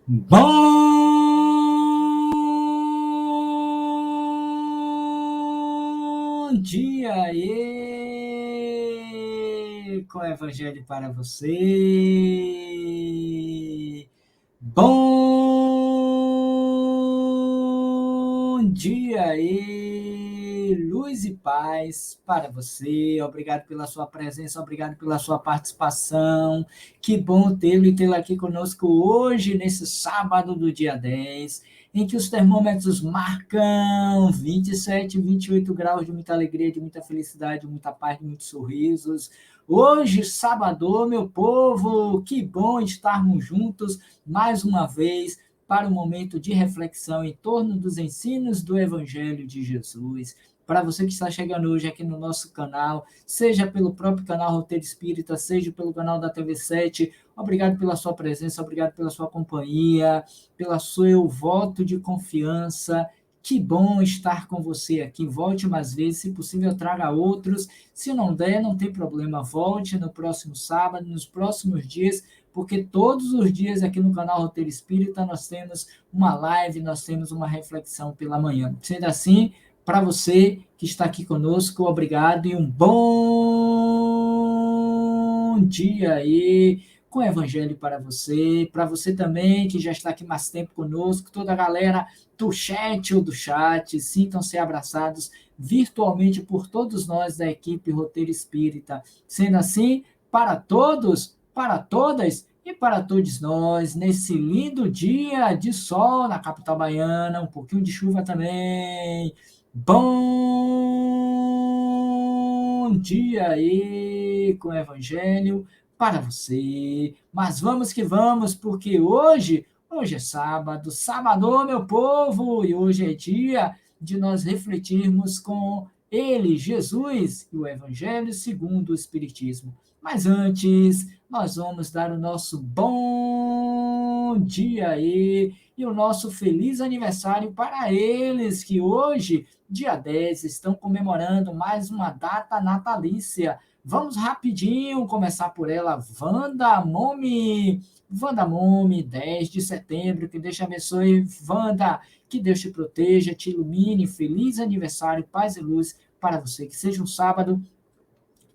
Bom dia aí, com o Evangelho para você. Bom dia aí, luz e paz para você. Obrigado pela sua presença, obrigado pela sua participação. Que bom tê-lo e tê-la aqui conosco hoje, nesse sábado do dia 10, em que os termômetros marcam 27, 28 graus de muita alegria, de muita felicidade, de muita paz, de muitos sorrisos. Hoje, sábado, meu povo, que bom estarmos juntos mais uma vez para um momento de reflexão em torno dos ensinos do Evangelho de Jesus. Para você que está chegando hoje aqui no nosso canal, seja pelo próprio canal Roteiro Espírita, seja pelo canal da TV7, obrigado pela sua presença, obrigado pela sua companhia, pelo seu voto de confiança. Que bom estar com você aqui. Volte mais vezes, se possível, traga outros. Se não der, não tem problema. Volte no próximo sábado, nos próximos dias, porque todos os dias aqui no canal Roteiro Espírita nós temos uma live, nós temos uma reflexão pela manhã. Sendo assim, para você que está aqui conosco, obrigado e um bom bom dia aí, com o Evangelho para você também, que já está aqui mais tempo conosco, toda a galera do chat ou do chat, sintam-se abraçados virtualmente por todos nós da equipe Roteiro Espírita. Sendo assim, para todos, para todas e para todos nós, nesse lindo dia de sol na capital baiana, um pouquinho de chuva também. Bom dia aí com o Evangelho para você. Mas vamos que vamos, porque hoje é sábado, sábado, meu povo, e hoje é dia de nós refletirmos com ele, Jesus, e o Evangelho segundo o Espiritismo. Mas antes, nós vamos dar o nosso bom dia aí e o nosso feliz aniversário para eles que hoje, dia 10, estão comemorando mais uma data natalícia. Vamos rapidinho começar por ela, Wanda Momi. Wanda Momi, 10 de setembro, que Deus te abençoe. Wanda, que Deus te proteja, te ilumine. Feliz aniversário, paz e luz para você. Que seja um sábado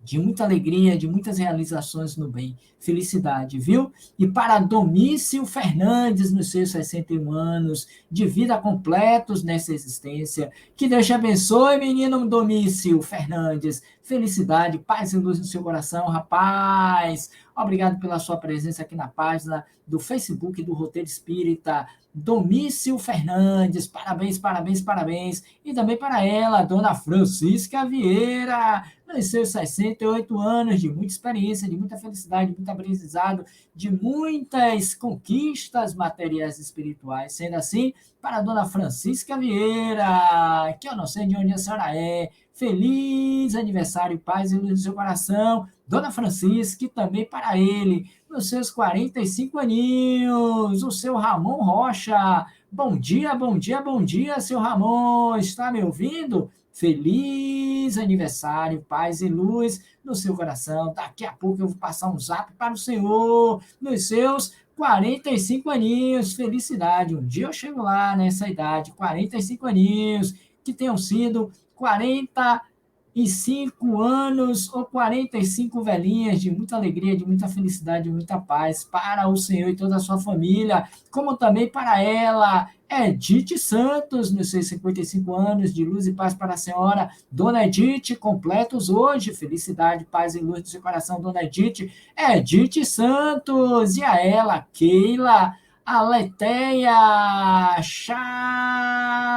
de muita alegria, de muitas realizações no bem. Felicidade, viu? E para Domício Fernandes, nos seus 61 anos, de vida completos nessa existência. Que Deus te abençoe, menino Domício Fernandes. Felicidade, paz e luz no seu coração, rapaz. Obrigado pela sua presença aqui na página do Facebook do Roteiro Espírita. Domício Fernandes, parabéns, parabéns, parabéns. E também para ela, dona Francisca Vieira, nos seus 68 anos, de muita experiência, de muita felicidade, de muito aprendizado, de muitas conquistas materiais e espirituais. Sendo assim, para a dona Francisca Vieira, que eu não sei de onde a senhora é, feliz aniversário, paz e luz no seu coração. Dona Francisca, e também para ele, nos seus 45 aninhos, o seu Ramon Rocha. Bom dia, bom dia, bom dia, seu Ramon, está me ouvindo? Feliz aniversário, paz e luz no seu coração. Daqui a pouco eu vou passar um zap para o senhor, nos seus 45 aninhos. Felicidade, um dia eu chego lá nessa idade, 45 aninhos, que tenham sido 45 anos ou 45 velhinhas de muita alegria, de muita felicidade, de muita paz para o Senhor e toda a sua família, como também para ela, Edith Santos, nos seus 55 anos, de luz e paz para a senhora. Dona Edith, completos hoje, felicidade, paz e luz do seu coração, Dona Edith. Edith Santos, e a ela, Keila Aletheia Chavaropsis,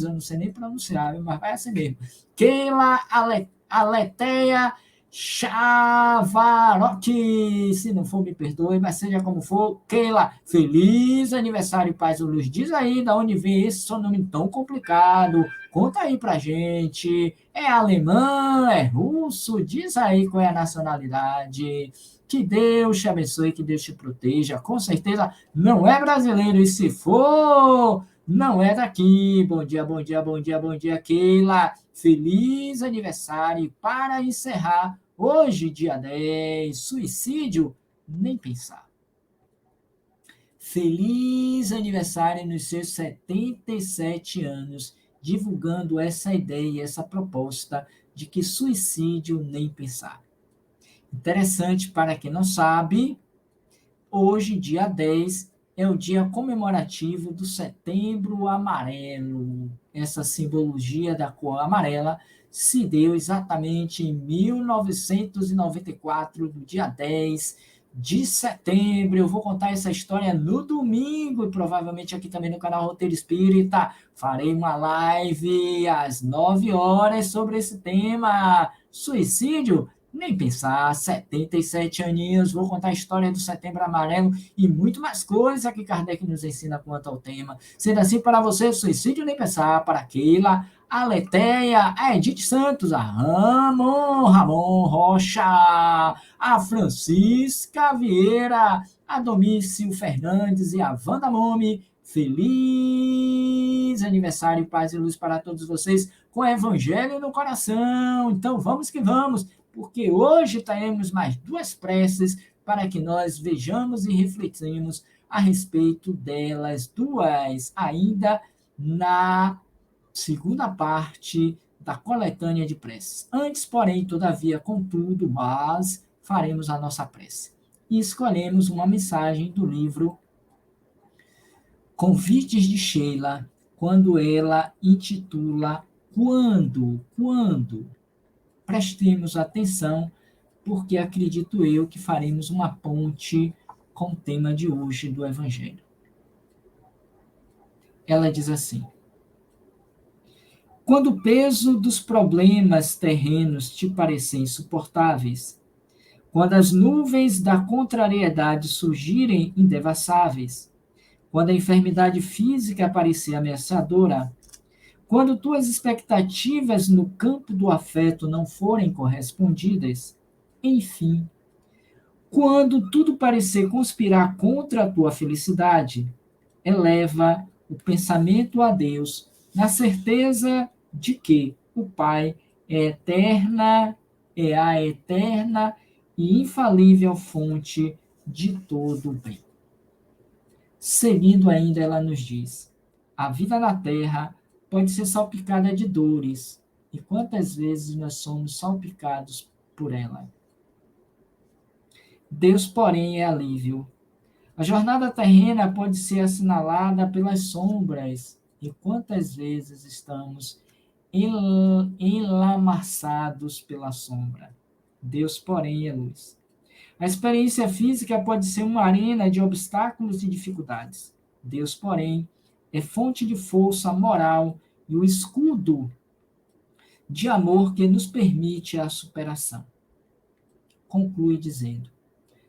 eu não sei nem pronunciar, mas vai assim mesmo. Keila Aletheia Chavarotti, se não for, me perdoe, mas seja como for. Keila, feliz aniversário, paz e luz. Diz aí de onde vem esse seu nome tão complicado. Conta aí pra gente. É alemão? É russo? Diz aí qual é a nacionalidade. Que Deus te abençoe, que Deus te proteja. Com certeza não é brasileiro, e se for, não é daqui. Bom dia, bom dia, bom dia, bom dia, Keila. Feliz aniversário. Para encerrar, hoje, dia 10, suicídio, nem pensar. Feliz aniversário nos seus 77 anos, divulgando essa ideia, essa proposta de que suicídio nem pensar. Interessante, para quem não sabe, hoje, dia 10, é o dia comemorativo do Setembro Amarelo. Essa simbologia da cor amarela se deu exatamente em 1994, no dia 10 de setembro. Eu vou contar essa história no domingo, e provavelmente aqui também no canal Roteiro Espírita. Farei uma live às 9 horas sobre esse tema, suicídio. Nem pensar, 77 aninhos, vou contar a história do Setembro Amarelo e muito mais coisa que Kardec nos ensina quanto ao tema. Sendo assim, para você, suicídio nem pensar, para Keila, a Leteia, a Edith Santos, a Ramon Rocha, a Francisca Vieira, a Domício Fernandes e a Wanda Momi. Feliz aniversário, paz e luz para todos vocês, com Evangelho no coração. Então, vamos que vamos, porque hoje teremos mais duas preces para que nós vejamos e refletimos a respeito delas duas, ainda na segunda parte da coletânea de preces. Antes, porém, todavia, contudo, mas faremos a nossa prece. E escolhemos uma mensagem do livro Convites de Sheila, quando ela intitula Quando? Prestemos atenção, porque acredito eu que faremos uma ponte com o tema de hoje do Evangelho. Ela diz assim: quando o peso dos problemas terrenos te parecer insuportáveis, quando as nuvens da contrariedade surgirem indevassáveis, quando a enfermidade física parecer ameaçadora, quando tuas expectativas no campo do afeto não forem correspondidas, enfim, quando tudo parecer conspirar contra a tua felicidade, eleva o pensamento a Deus, na certeza de que o Pai é a eterna e infalível fonte de todo o bem. Seguindo ainda, ela nos diz: a vida na terra pode ser salpicada de dores, e quantas vezes nós somos salpicados por ela. Deus, porém, é alívio. A jornada terrena pode ser assinalada pelas sombras, e quantas vezes estamos enlamaçados pela sombra. Deus, porém, é luz. A experiência física pode ser uma arena de obstáculos e dificuldades. Deus, porém, é fonte de força moral e o escudo de amor que nos permite a superação. Conclui dizendo: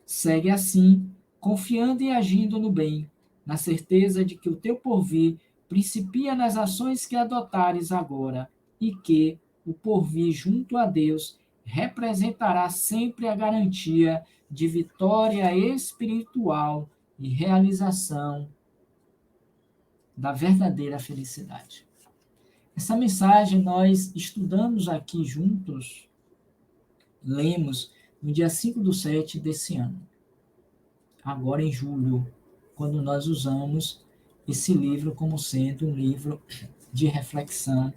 segue assim, confiando e agindo no bem, na certeza de que o teu porvir principia nas ações que adotares agora e que o porvir junto a Deus representará sempre a garantia de vitória espiritual e realização da verdadeira felicidade. Essa mensagem nós estudamos aqui juntos, lemos no dia 5/7 desse ano, agora em julho, quando nós usamos esse livro como sendo um livro de reflexão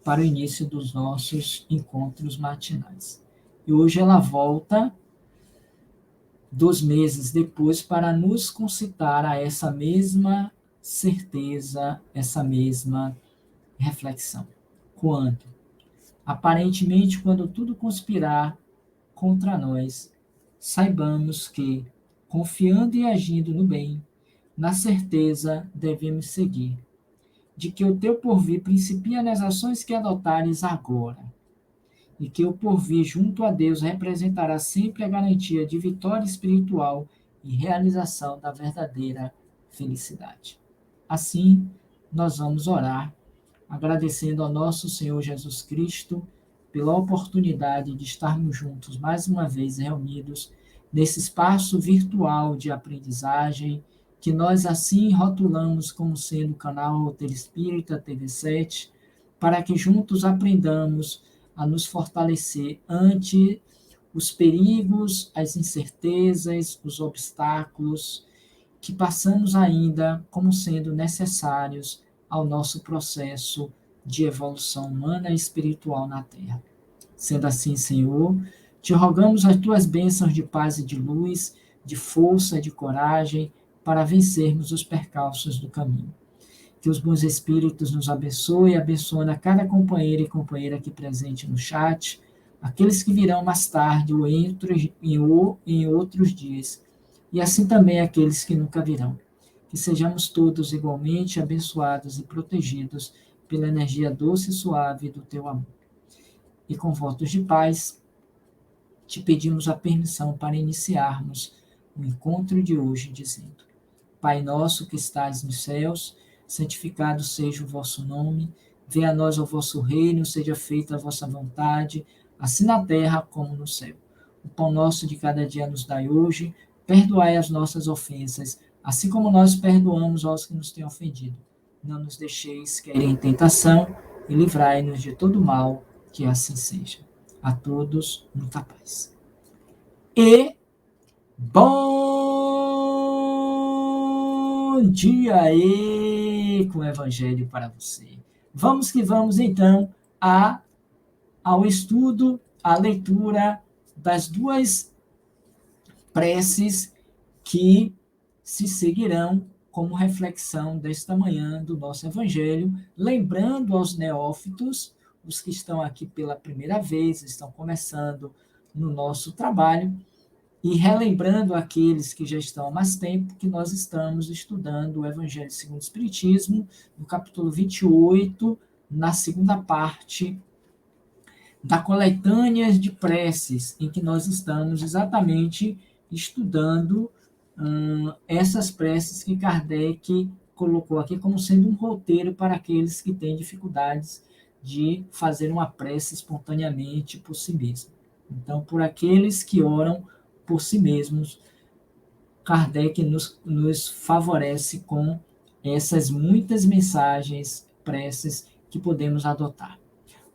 para o início dos nossos encontros matinais. E hoje ela volta 2 meses depois para nos concitar a essa mesma certeza, essa mesma reflexão. Quando? Aparentemente, quando tudo conspirar contra nós, saibamos que, confiando e agindo no bem, na certeza devemos seguir, de que o teu porvir principia nas ações que adotares agora, e que o porvir junto a Deus representará sempre a garantia de vitória espiritual e realização da verdadeira felicidade. Assim, nós vamos orar, agradecendo ao nosso Senhor Jesus Cristo pela oportunidade de estarmos juntos mais uma vez reunidos nesse espaço virtual de aprendizagem que nós assim rotulamos como sendo o canal Roteiro Espírita TV7, para que juntos aprendamos a nos fortalecer ante os perigos, as incertezas, os obstáculos que passamos ainda como sendo necessários ao nosso processo de evolução humana e espiritual na Terra. Sendo assim, Senhor, te rogamos as tuas bênçãos de paz e de luz, de força, de coragem, para vencermos os percalços do caminho. Que os bons espíritos nos abençoem, abençoando a cada companheiro e companheira aqui presente no chat, aqueles que virão mais tarde ou em outros dias, e assim também aqueles que nunca virão. Que sejamos todos igualmente abençoados e protegidos pela energia doce e suave do teu amor. E com votos de paz, te pedimos a permissão para iniciarmos o encontro de hoje, dizendo: Pai nosso que estais nos céus, santificado seja o vosso nome, venha a nós o vosso reino, seja feita a vossa vontade, assim na terra como no céu. O pão nosso de cada dia nos dai hoje, perdoai as nossas ofensas, assim como nós perdoamos aos que nos têm ofendido. Não nos deixeis cair em tentação e livrai-nos de todo mal, que assim seja. A todos, muita paz. E bom dia aí com o Evangelho para você. Vamos que vamos, então, ao estudo, à leitura das duas preces que se seguirão como reflexão desta manhã do nosso Evangelho, lembrando aos neófitos, os que estão aqui pela primeira vez, estão começando no nosso trabalho, e relembrando aqueles que já estão há mais tempo, que nós estamos estudando o Evangelho segundo o Espiritismo, no capítulo 28, na segunda parte da coletânea de preces, em que nós estamos exatamente estudando essas preces que Kardec colocou aqui como sendo um roteiro para aqueles que têm dificuldades de fazer uma prece espontaneamente por si mesmo. Então, por aqueles que oram por si mesmos, Kardec nos favorece com essas muitas mensagens, preces que podemos adotar.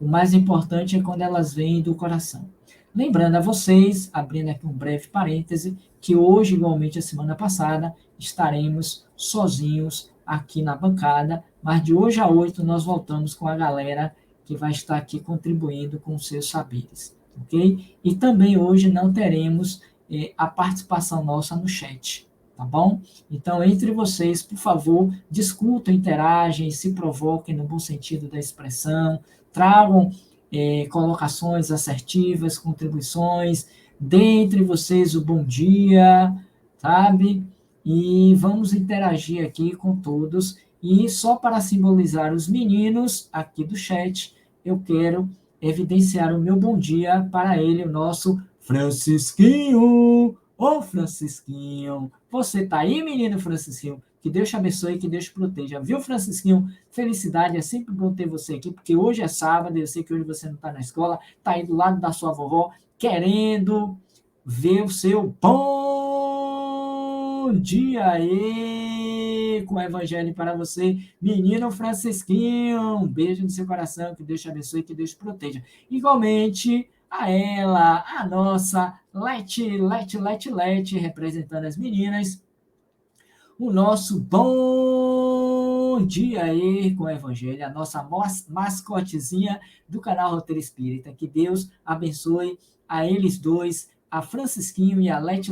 O mais importante é quando elas vêm do coração. Lembrando a vocês, abrindo aqui um breve parêntese, que hoje, igualmente a semana passada, estaremos sozinhos aqui na bancada, mas de hoje a 8 nós voltamos com a galera que vai estar aqui contribuindo com os seus saberes, ok? E também hoje não teremos a participação nossa no chat, tá bom? Então, entre vocês, por favor, discutam, interagem, se provoquem no bom sentido da expressão, tragam colocações assertivas, contribuições, dentre vocês o bom dia, sabe? E vamos interagir aqui com todos. E só para simbolizar os meninos aqui do chat, eu quero evidenciar o meu bom dia para ele, o nosso Francisquinho. Ô, Francisquinho, você tá aí, menino Francisquinho? Que Deus te abençoe, que Deus te proteja. Viu, Francisquinho? Felicidade, é sempre bom ter você aqui, porque hoje é sábado, eu sei que hoje você não está na escola, está aí do lado da sua vovó, querendo ver o seu bom dia aí, com o evangelho para você, menino Francisquinho. Um beijo no seu coração, que Deus te abençoe, que Deus te proteja. Igualmente, a ela, a nossa Lete, representando as meninas, o nosso bom dia aí com o Evangelho, a nossa mascotezinha do canal Roteiro Espírita. Que Deus abençoe a eles dois, a Francisquinho e a Lete,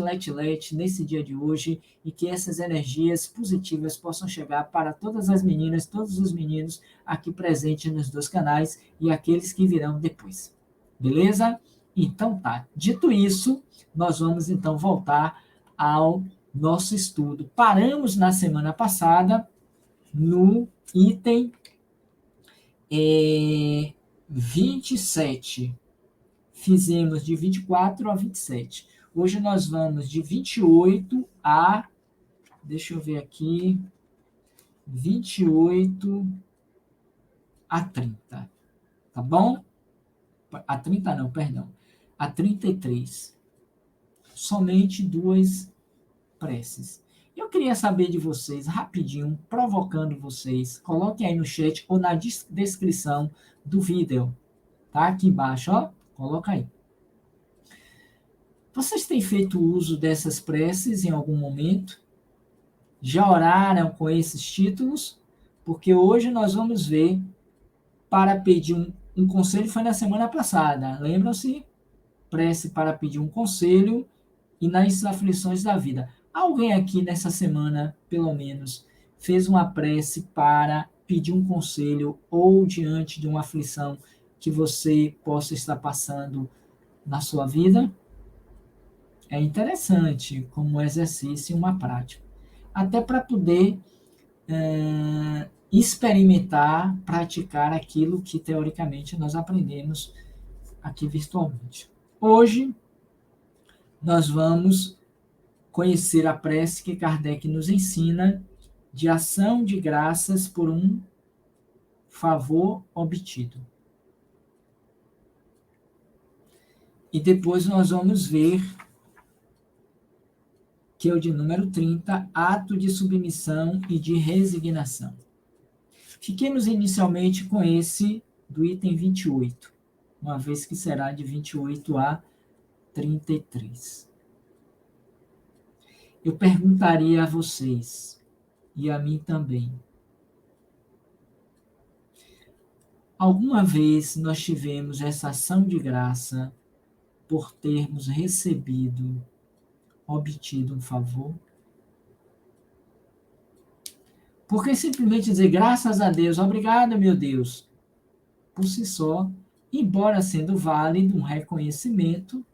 nesse dia de hoje, e que essas energias positivas possam chegar para todas as meninas, todos os meninos aqui presentes nos dois canais e aqueles que virão depois. Beleza? Então tá. Dito isso, nós vamos então voltar ao nosso estudo. Paramos na semana passada no item 27. Fizemos de 24 a 27. Hoje nós vamos de 28 a... Deixa eu ver aqui. 28 a 30. Tá bom? A 30 não, perdão. A 33. Somente duas preces. Eu queria saber de vocês, rapidinho, provocando vocês, coloquem aí no chat ou na descrição do vídeo, tá? Aqui embaixo, ó, coloca aí. Vocês têm feito uso dessas preces em algum momento? Já oraram com esses títulos? Porque hoje nós vamos ver, para pedir um conselho, foi na semana passada, lembram-se? Prece para pedir um conselho e nas aflições da vida. Alguém aqui nessa semana, pelo menos, fez uma prece para pedir um conselho ou diante de uma aflição que você possa estar passando na sua vida? É interessante como exercício e uma prática. Até para poder experimentar, praticar aquilo que teoricamente nós aprendemos aqui virtualmente. Hoje, nós vamos conhecer a prece que Kardec nos ensina de ação de graças por um favor obtido. E depois nós vamos ver que é o de número 30, ato de submissão e de resignação. Fiquemos inicialmente com esse do item 28, uma vez que será de 28 a 33. Eu perguntaria a vocês, e a mim também, alguma vez nós tivemos essa ação de graça por termos recebido obtido um favor? Porque simplesmente dizer graças a Deus, obrigado, meu Deus, por si só, embora sendo válido um reconhecimento,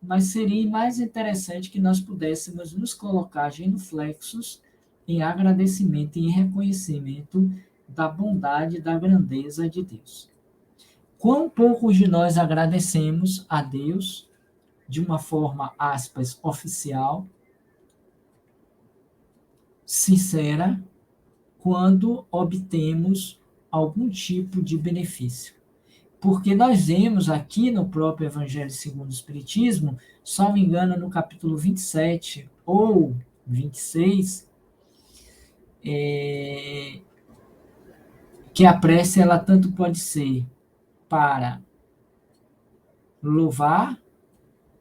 mas seria mais interessante que nós pudéssemos nos colocar genuflexos em agradecimento e em reconhecimento da bondade e da grandeza de Deus. Quão poucos de nós agradecemos a Deus de uma forma, aspas, oficial, sincera, quando obtemos algum tipo de benefício. Porque nós vemos aqui no próprio Evangelho segundo o Espiritismo, só me engano, no capítulo 27 ou 26, que a prece ela tanto pode ser para louvar,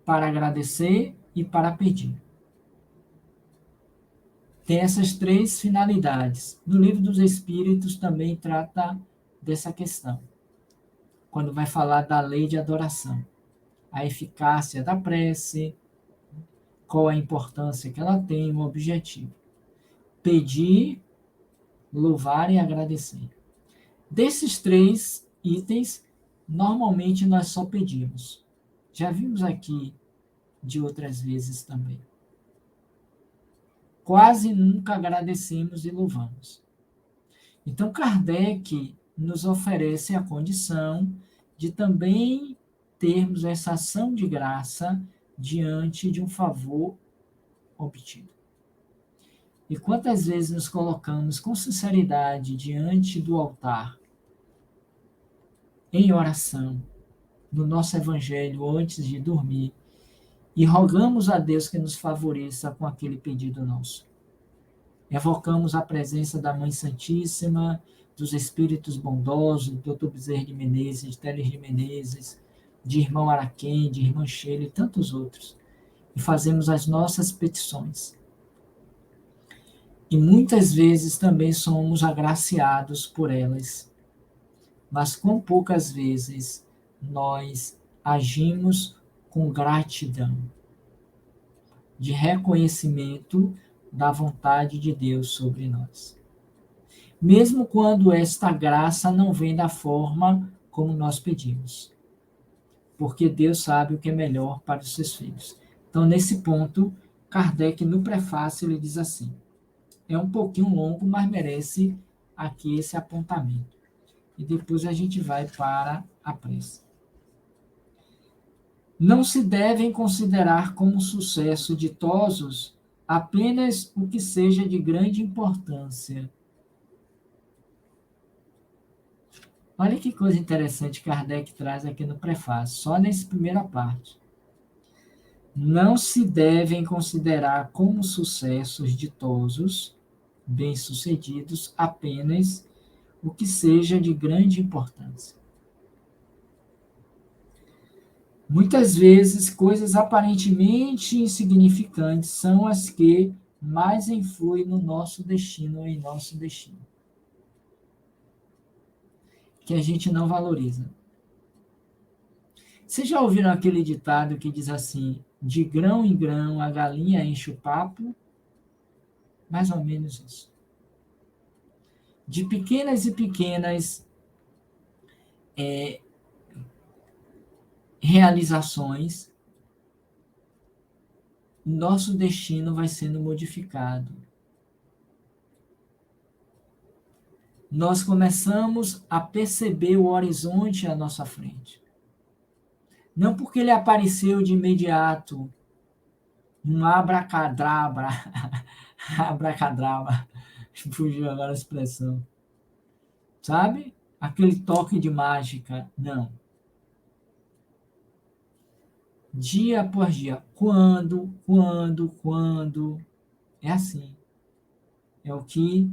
para agradecer e para pedir. Tem essas três finalidades. No Livro dos Espíritos também trata dessa questão, quando vai falar da lei de adoração, a eficácia da prece, qual a importância que ela tem, o objetivo. Pedir, louvar e agradecer. Desses três itens, normalmente nós só pedimos. Já vimos aqui de outras vezes também. Quase nunca agradecemos e louvamos. Então, Kardec nos oferece a condição de também termos essa ação de graça diante de um favor obtido. E quantas vezes nos colocamos com sinceridade diante do altar, em oração, no nosso evangelho antes de dormir, e rogamos a Deus que nos favoreça com aquele pedido nosso. Evocamos a presença da Mãe Santíssima, dos Espíritos bondosos, do Dr. Bezerra de Menezes, de Teles de Menezes, de irmão Araquém, de irmã Sheila e tantos outros. E fazemos as nossas petições. E muitas vezes também somos agraciados por elas. Mas com poucas vezes nós agimos com gratidão, de reconhecimento da vontade de Deus sobre nós. Mesmo quando esta graça não vem da forma como nós pedimos. Porque Deus sabe o que é melhor para os seus filhos. Então, nesse ponto, Kardec, no prefácio, ele diz assim, é um pouquinho longo, mas merece aqui esse apontamento. E depois a gente vai para a prece. Não se devem considerar como sucesso ditosos apenas o que seja de grande importância. Olha que coisa interessante que Kardec traz aqui no prefácio, só nessa primeira parte. Não se devem considerar como sucessos ditosos, bem-sucedidos, apenas o que seja de grande importância. Muitas vezes, coisas aparentemente insignificantes são as que mais influem no nosso destino ou em nosso destino. Que a gente não valoriza. Vocês já ouviram aquele ditado que diz assim, de grão em grão a galinha enche o papo? Mais ou menos isso. De pequenas e pequenas realizações, nosso destino vai sendo modificado. Nós começamos a perceber o horizonte à nossa frente. Não porque ele apareceu de imediato, um abracadabra, abracadabra, fugiu agora a expressão, sabe? Aquele toque de mágica, não. Dia após dia, quando, é assim. É o que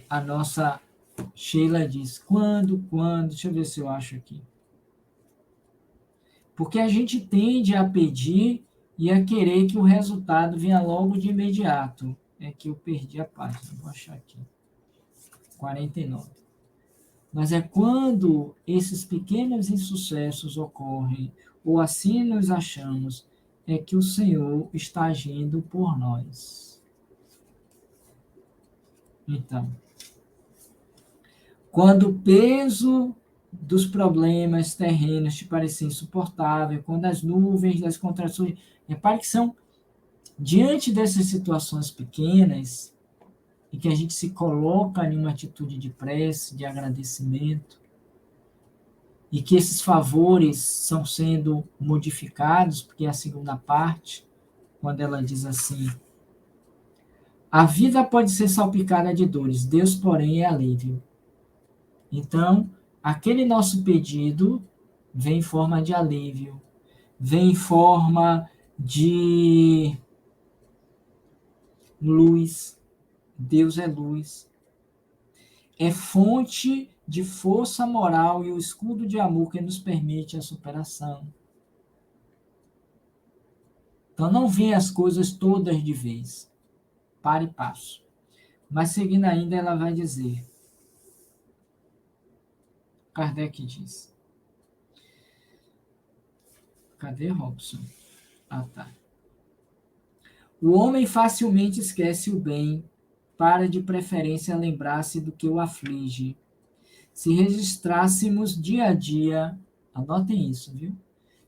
a nossa Sheila diz, quando, deixa eu ver se eu acho aqui. Porque a gente tende a pedir e a querer que o resultado venha logo de imediato. É que eu perdi a página, vou achar aqui. 49. Mas é quando esses pequenos insucessos ocorrem, ou assim nos achamos, é que o Senhor está agindo por nós. Então, quando o peso dos problemas terrenos te parecer insuportável, quando as nuvens das contrações... Repare que são, diante dessas situações pequenas, e que a gente se coloca em uma atitude de prece, de agradecimento, e que esses favores são sendo modificados, porque é a segunda parte, quando ela diz assim: a vida pode ser salpicada de dores, Deus, porém, é alívio. Então, aquele nosso pedido vem em forma de alívio, vem em forma de luz. Deus é luz. É fonte de força moral e o escudo de amor que nos permite a superação. Então, não vem as coisas todas de vez. Para e passo. Mas, seguindo ainda, ela vai dizer, Kardec diz. Cadê Robson? Ah, tá. O homem facilmente esquece o bem, para de preferência lembrar-se do que o aflige. Se registrássemos dia a dia, anotem isso, viu?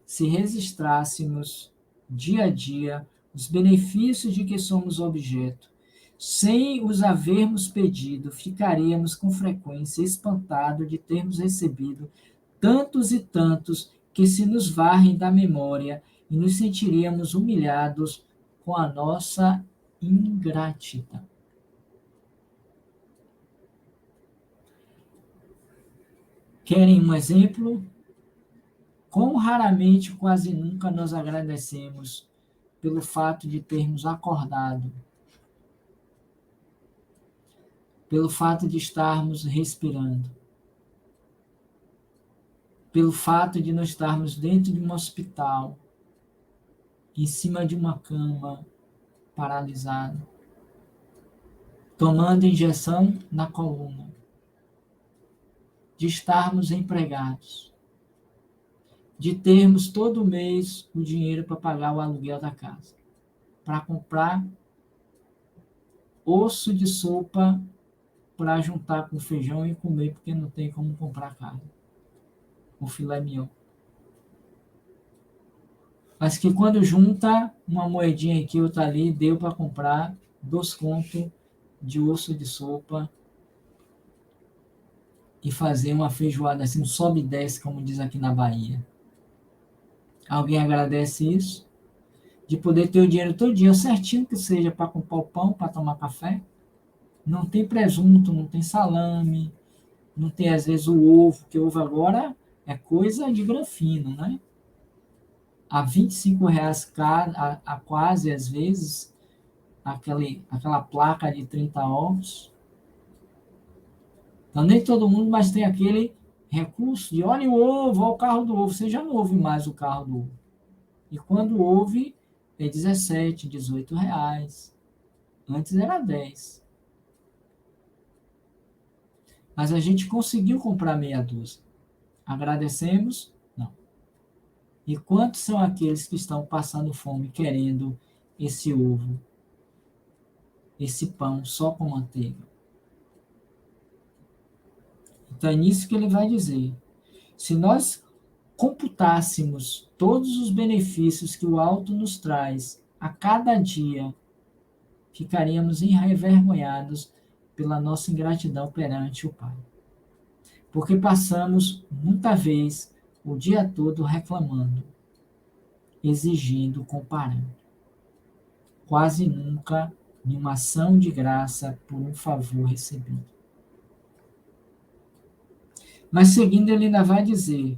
Se registrássemos dia a dia os benefícios de que somos objeto, sem os havermos pedido, ficaríamos com frequência espantados de termos recebido tantos e tantos que se nos varrem da memória e nos sentiríamos humilhados com a nossa ingratidão. Querem um exemplo? Quão raramente, quase nunca, nós agradecemos pelo fato de termos acordado, pelo fato de estarmos respirando, pelo fato de não estarmos dentro de um hospital, em cima de uma cama, paralisado, tomando injeção na coluna, de estarmos empregados, de termos todo mês o dinheiro para pagar o aluguel da casa, para comprar osso de sopa para juntar com feijão e comer, porque não tem como comprar carne, o filé mignon. Mas que quando junta uma moedinha aqui, outra ali, deu para comprar 2 contos de osso de sopa e fazer uma feijoada assim, um sobe e desce, como diz aqui na Bahia. Alguém agradece isso? De poder ter o dinheiro todo dia, certinho que seja, para comprar o pão, para tomar café. Não tem presunto, não tem salame, não tem às vezes o ovo, que o ovo agora é coisa de granfino, né? A R$ 25 a quase, às vezes, aquela placa de 30 ovos. Então, nem todo mundo mais tem aquele recurso de olha o ovo, olha o carro do ovo. Você já não ouve mais o carro do ovo. E quando ouve, é 17, 18 reais. Antes era 10. Mas a gente conseguiu comprar meia dúzia. Agradecemos? Não. E quantos são aqueles que estão passando fome, querendo esse ovo, esse pão só com manteiga? Então é nisso que ele vai dizer. Se nós computássemos todos os benefícios que o alto nos traz a cada dia, ficaríamos envergonhados pela nossa ingratidão perante o Pai. Porque passamos, muita vez, o dia todo reclamando, exigindo, comparando. Quase nunca em uma ação de graça por um favor recebido. Mas seguindo, ele ainda vai dizer: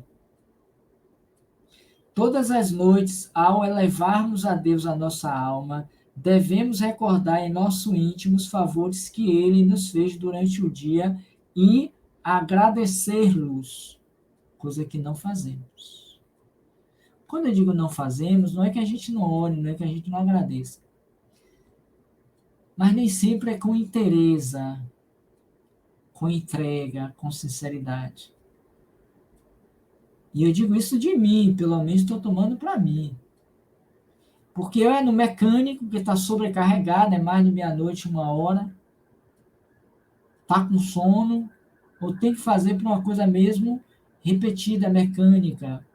todas as noites, ao elevarmos a Deus a nossa alma, devemos recordar em nosso íntimo os favores que Ele nos fez durante o dia e agradecer-los, coisa que não fazemos. Quando eu digo não fazemos, não é que a gente não ore, não é que a gente não agradeça. Mas nem sempre é com interesse, com entrega, com sinceridade. E eu digo isso de mim, pelo menos estou tomando para mim. Porque é no mecânico que está sobrecarregado, é mais de meia-noite, 1 hora, está com sono, ou tem que fazer para uma coisa mesmo repetida, mecânica,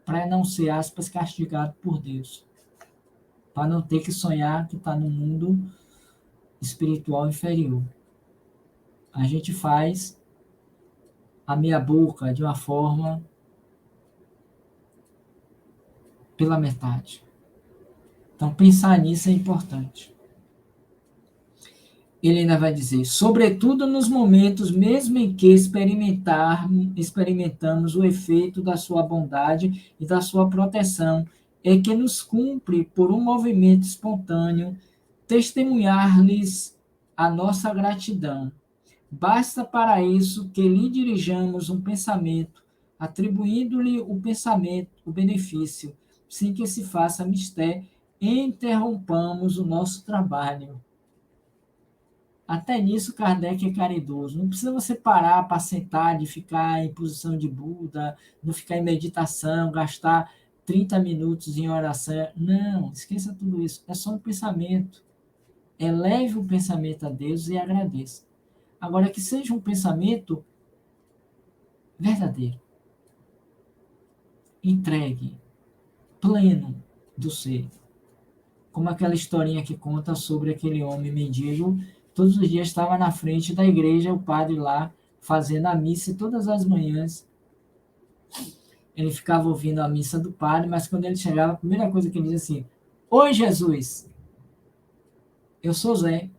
para não ser, aspas, castigado por Deus. Para não ter que sonhar que está no mundo espiritual inferior. A gente faz a meia boca de uma forma pela metade. Então, pensar nisso é importante. Ele ainda vai dizer, sobretudo nos momentos mesmo em que experimentamos o efeito da sua bondade e da sua proteção, é que nos cumpre, por um movimento espontâneo, testemunhar-lhes a nossa gratidão. Basta para isso que lhe dirijamos um pensamento, atribuindo-lhe o pensamento, o benefício, sem que se faça mistério, interrompamos o nosso trabalho. Até nisso Kardec é caridoso. Não precisa você parar para sentar, de ficar em posição de Buda, não ficar em meditação, gastar 30 minutos em oração. Não, esqueça tudo isso. É só um pensamento. Eleve o pensamento a Deus e agradeça. Agora, que seja um pensamento verdadeiro, entregue, pleno do ser. Como aquela historinha que conta sobre aquele homem mendigo, todos os dias estava na frente da igreja, o padre lá, fazendo a missa, e todas as manhãs ele ficava ouvindo a missa do padre, mas quando ele chegava, a primeira coisa que ele dizia assim, Oi, Jesus, eu sou Zé.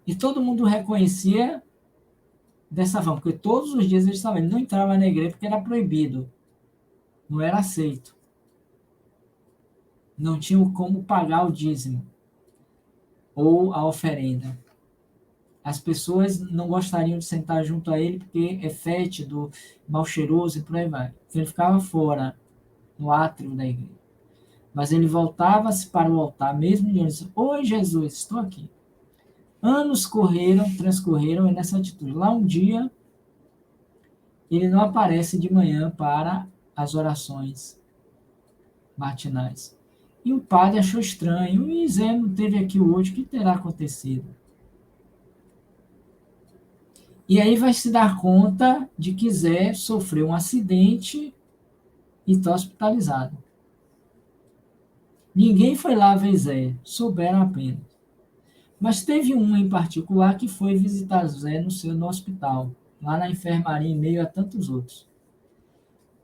E todo mundo reconhecia dessa forma, porque todos os dias ele não entrava na igreja porque era proibido, não era aceito. Não tinham como pagar o dízimo ou a oferenda. As pessoas não gostariam de sentar junto a ele porque é fétido, mal cheiroso e por aí vai. Então ele ficava fora, no átrio da igreja. Mas ele voltava-se para o altar, mesmo e disse, Oi, Jesus, estou aqui. Anos transcorreram nessa atitude. Lá um dia, ele não aparece de manhã para as orações matinais. E o padre achou estranho. E Zé não esteve aqui hoje, o que terá acontecido? E aí vai se dar conta de que Zé sofreu um acidente e está hospitalizado. Ninguém foi lá ver Zé, souberam apenas. Mas teve um em particular que foi visitar Zé no hospital, lá na enfermaria, em meio a tantos outros.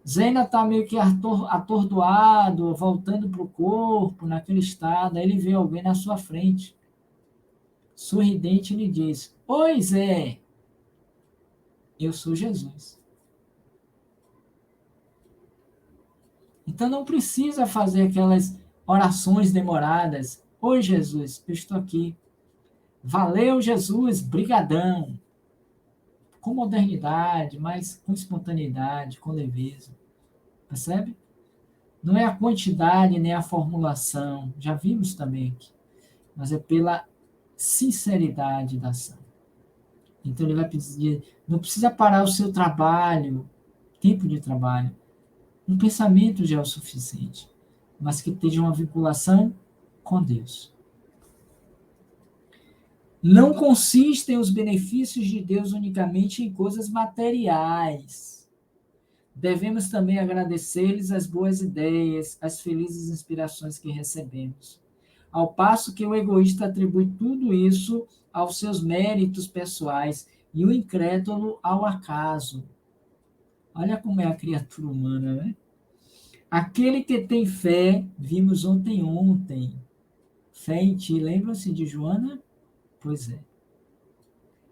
Zé ainda está meio que atordoado, voltando para o corpo, naquele estado. Aí ele vê alguém na sua frente. Sorridente, ele diz, Oi, Zé, eu sou Jesus. Então não precisa fazer aquelas orações demoradas. Oi, Jesus, eu estou aqui. Valeu, Jesus, brigadão. Com modernidade, mas com espontaneidade, com leveza. Percebe? Não é a quantidade nem a formulação, já vimos também aqui, mas é pela sinceridade da ação. Então ele vai pedir, não precisa parar o seu trabalho, tempo de trabalho. Um pensamento já é o suficiente, mas que esteja uma vinculação com Deus. Não consistem os benefícios de Deus unicamente em coisas materiais. Devemos também agradecer-lhes as boas ideias, as felizes inspirações que recebemos. Ao passo que o egoísta atribui tudo isso aos seus méritos pessoais e o incrédulo ao acaso. Olha como é a criatura humana, né? Aquele que tem fé, vimos ontem. Fé em ti, lembra-se de Joana? Pois é.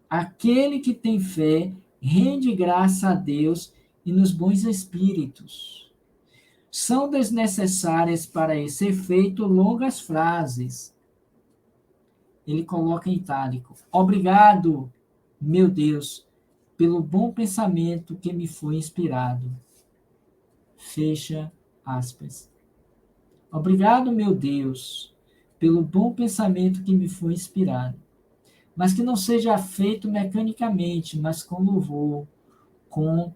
Aquele que tem fé rende graça a Deus e nos bons espíritos. São desnecessárias para esse efeito longas frases. Ele coloca em itálico. Obrigado, meu Deus, pelo bom pensamento que me foi inspirado. Fecha aspas. Obrigado, meu Deus, pelo bom pensamento que me foi inspirado. Mas que não seja feito mecanicamente, mas com louvor, com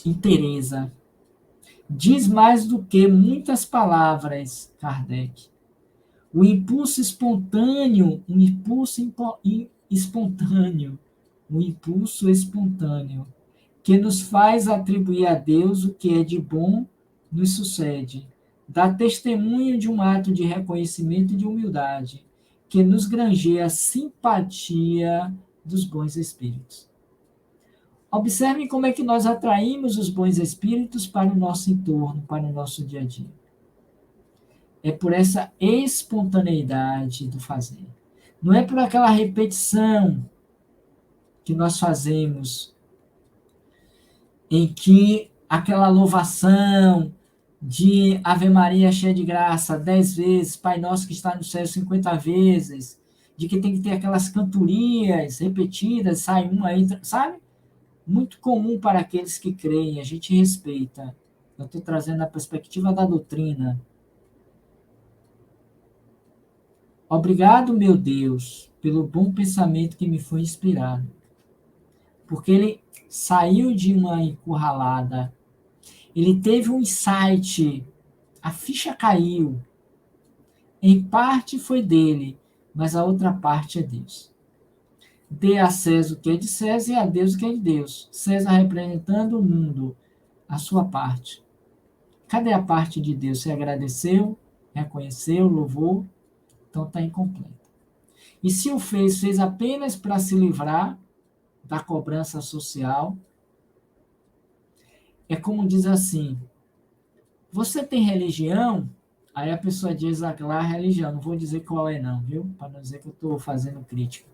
interesa. Diz mais do que muitas palavras, Kardec. O impulso espontâneo, espontâneo, o impulso espontâneo, que nos faz atribuir a Deus o que é de bom, nos sucede. Dá testemunho de um ato de reconhecimento e de humildade, que nos granjeia a simpatia dos bons espíritos. Observem como é que nós atraímos os bons espíritos para o nosso entorno, para o nosso dia a dia. É por essa espontaneidade do fazer. Não é por aquela repetição que nós fazemos, em que aquela louvação de Ave Maria cheia de graça 10 vezes, Pai Nosso que está no céu 50 vezes, de que tem que ter aquelas cantorias repetidas, sai uma, entra, sabe? Muito comum para aqueles que creem, a gente respeita. Eu estou trazendo a perspectiva da doutrina. Obrigado, meu Deus, pelo bom pensamento que me foi inspirado. Porque ele saiu de uma encurralada, ele teve um insight, a ficha caiu. Em parte foi dele, mas a outra parte é Deus. Dê a César o que é de César e a Deus o que é de Deus. César representando o mundo, a sua parte. Cadê a parte de Deus? Você agradeceu, reconheceu, louvou? Então está incompleto. E se o fez apenas para se livrar da cobrança social, é como diz assim, você tem religião? Aí a pessoa diz lá a religião, não vou dizer qual é não, viu? Para não dizer que eu estou fazendo crítica.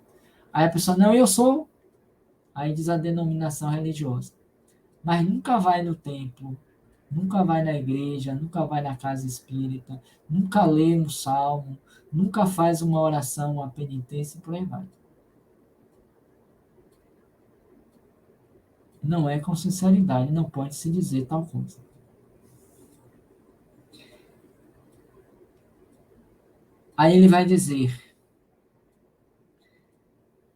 Aí a pessoa, não, eu sou. Aí diz a denominação religiosa. Mas nunca vai no templo, nunca vai na igreja, nunca vai na casa espírita, nunca lê um salmo, nunca faz uma oração, uma penitência e por aí vai. Não é com sinceridade, não pode se dizer tal coisa. Aí ele vai dizer,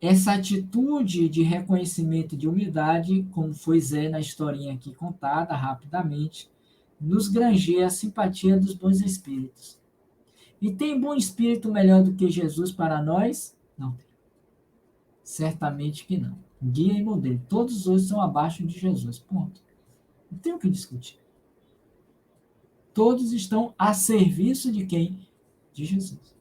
essa atitude de reconhecimento e de humildade, como foi Zé na historinha aqui contada rapidamente, nos granjeia a simpatia dos bons espíritos. E tem bom espírito melhor do que Jesus para nós? Não tem. Certamente que não. Guia e modelo. Todos os outros são abaixo de Jesus. Ponto. Não tem o que discutir. Todos estão a serviço de quem? De Jesus.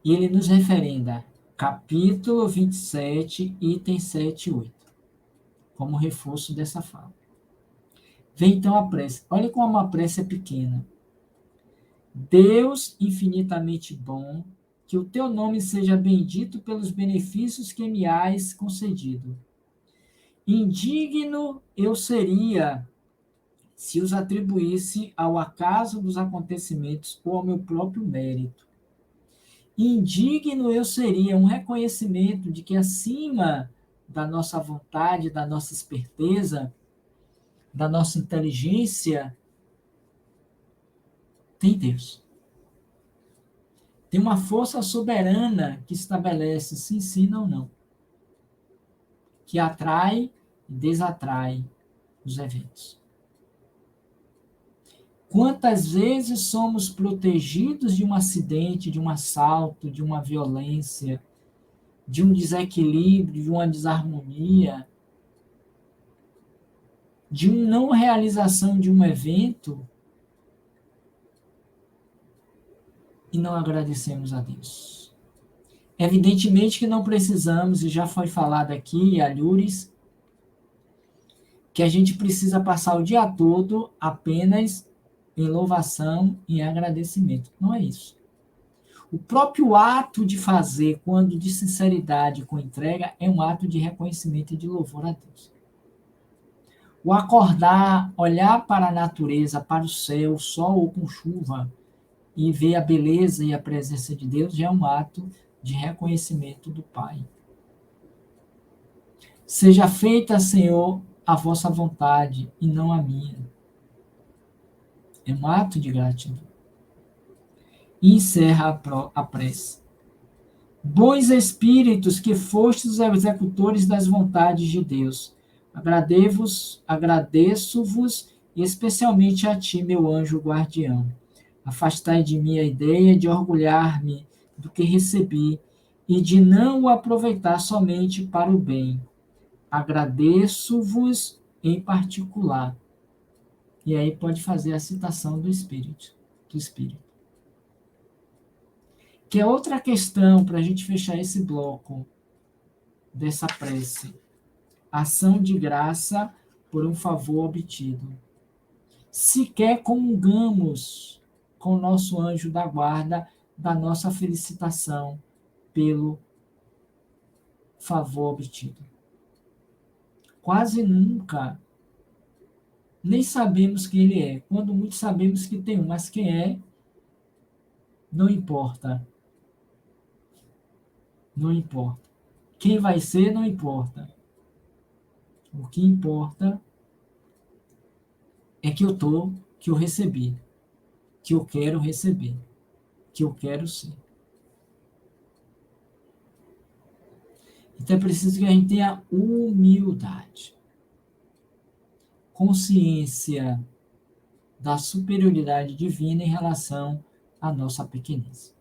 E ele nos referenda, capítulo 27, itens 7 e 8, como reforço dessa fala. Vem então a prece. Olha como a prece é pequena. Deus infinitamente bom, que o teu nome seja bendito pelos benefícios que me hás concedido. Indigno eu seria se os atribuísse ao acaso dos acontecimentos ou ao meu próprio mérito. Indigno eu seria um reconhecimento de que acima da nossa vontade, da nossa esperteza, da nossa inteligência, tem Deus. Tem uma força soberana que estabelece se ensina ou não, que atrai e desatrai os eventos. Quantas vezes somos protegidos de um acidente, de um assalto, de uma violência, de um desequilíbrio, de uma desarmonia, de uma não realização de um evento e não agradecemos a Deus. Evidentemente que não precisamos, e já foi falado aqui, alhures, que a gente precisa passar o dia todo apenas em louvação e em agradecimento. Não é isso. O próprio ato de fazer, quando de sinceridade, com entrega, é um ato de reconhecimento e de louvor a Deus. O acordar, olhar para a natureza, para o céu, sol ou com chuva, e ver a beleza e a presença de Deus, já é um ato de reconhecimento do Pai. Seja feita, Senhor, a vossa vontade e não a minha. É um ato de gratidão. E encerra a prece. Bons espíritos que fostes os executores das vontades de Deus, Agradeço-vos, especialmente a ti, meu anjo guardião. Afastai de mim a ideia de orgulhar-me do que recebi e de não o aproveitar somente para o bem. Agradeço-vos em particular. E aí pode fazer a citação do Espírito. Que é outra questão para a gente fechar esse bloco dessa prece. Ação de graça por um favor obtido. Sequer comungamos com o nosso anjo da guarda da nossa felicitação pelo favor obtido. Quase nunca, nem sabemos quem ele é. Quando muito sabemos que tem um, mas quem é, não importa. Não importa. Quem vai ser, não importa. O que importa é que eu recebi, que eu quero receber, que eu quero ser. Então é preciso que a gente tenha humildade, consciência da superioridade divina em relação à nossa pequenez.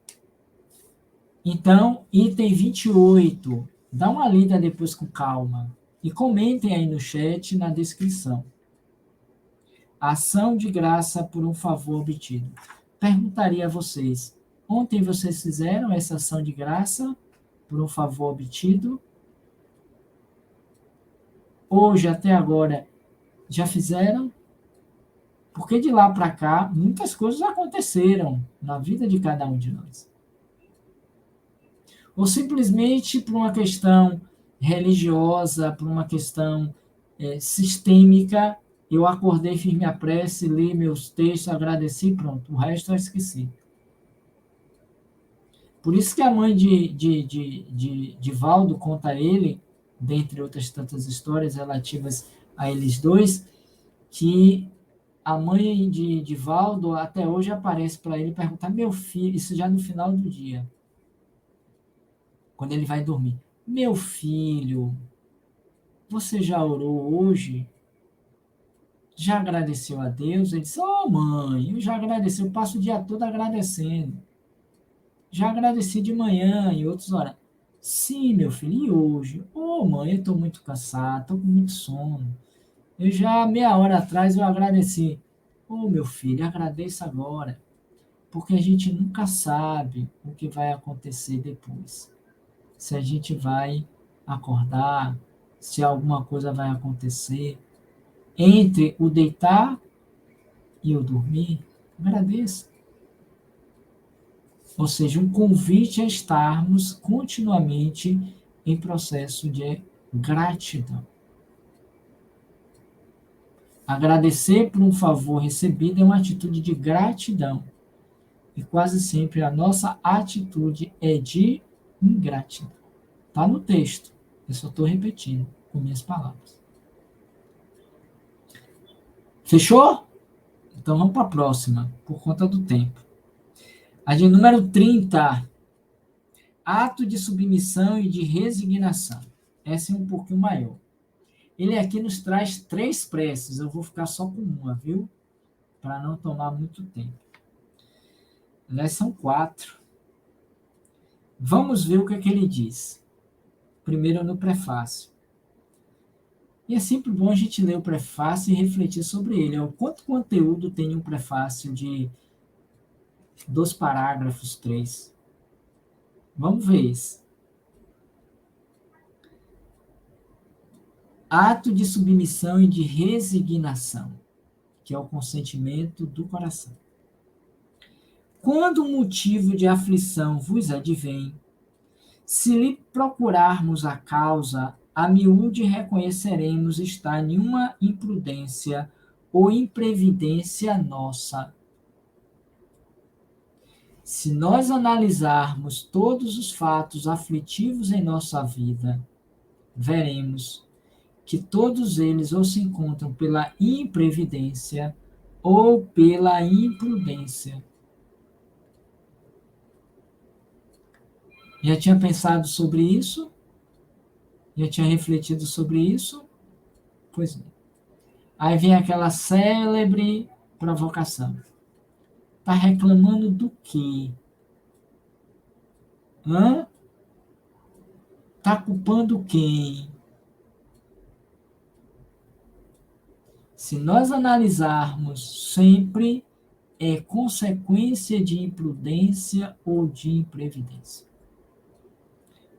Então, item 28, dá uma lida depois com calma e comentem aí no chat, na descrição. Ação de graça por um favor obtido. Perguntaria a vocês, ontem vocês fizeram essa ação de graça por um favor obtido? Hoje, até agora, já fizeram? Porque de lá para cá, muitas coisas aconteceram na vida de cada um de nós. Ou simplesmente por uma questão religiosa, por uma questão sistêmica, eu acordei, fiz minha prece, li meus textos, agradeci, pronto. O resto eu esqueci. Por isso que a mãe de Valdo conta a ele, dentre outras tantas histórias relativas a eles dois, que a mãe de Valdo até hoje aparece para ele perguntar, meu filho, isso já no final do dia, quando ele vai dormir, meu filho, você já orou hoje? Já agradeceu a Deus? Ele disse, oh mãe, eu já agradeci, eu passo o dia todo agradecendo. Já agradeci de manhã e outros horas. Sim, meu filho, e hoje? Ô mãe, eu estou muito cansado, estou com muito sono. Eu já, meia hora atrás, eu agradeci. Ô meu filho, agradeça agora. Porque a gente nunca sabe o que vai acontecer depois. Se a gente vai acordar, se alguma coisa vai acontecer. Entre o deitar e o dormir, agradeça. Ou seja, um convite a estarmos continuamente em processo de gratidão. Agradecer por um favor recebido é uma atitude de gratidão. E quase sempre a nossa atitude é de ingratidão. Está no texto. Eu só estou repetindo com minhas palavras. Fechou? Então vamos para a próxima, por conta do tempo. A de número 30. Ato de submissão e de resignação. Essa é um pouquinho maior. Ele aqui nos traz 3 preces. Eu vou ficar só com uma, viu? Para não tomar muito tempo. Aliás, são 4. Vamos ver o que é que ele diz. Primeiro no prefácio. E é sempre bom a gente ler o prefácio e refletir sobre ele. Quanto conteúdo tem um prefácio de 2 parágrafos, 3? Vamos ver isso. Ato de submissão e de resignação, que é o consentimento do coração. Quando um motivo de aflição vos advém, se lhe procurarmos a causa, a miúde reconheceremos estar em uma imprudência ou imprevidência nossa. Se nós analisarmos todos os fatos aflitivos em nossa vida, veremos que todos eles ou se encontram pela imprevidência ou pela imprudência. Já tinha pensado sobre isso? Já tinha refletido sobre isso? Pois é. Aí vem aquela célebre provocação. Está reclamando do quê? Hã? Está culpando quem? Se nós analisarmos, sempre é consequência de imprudência ou de imprevidência.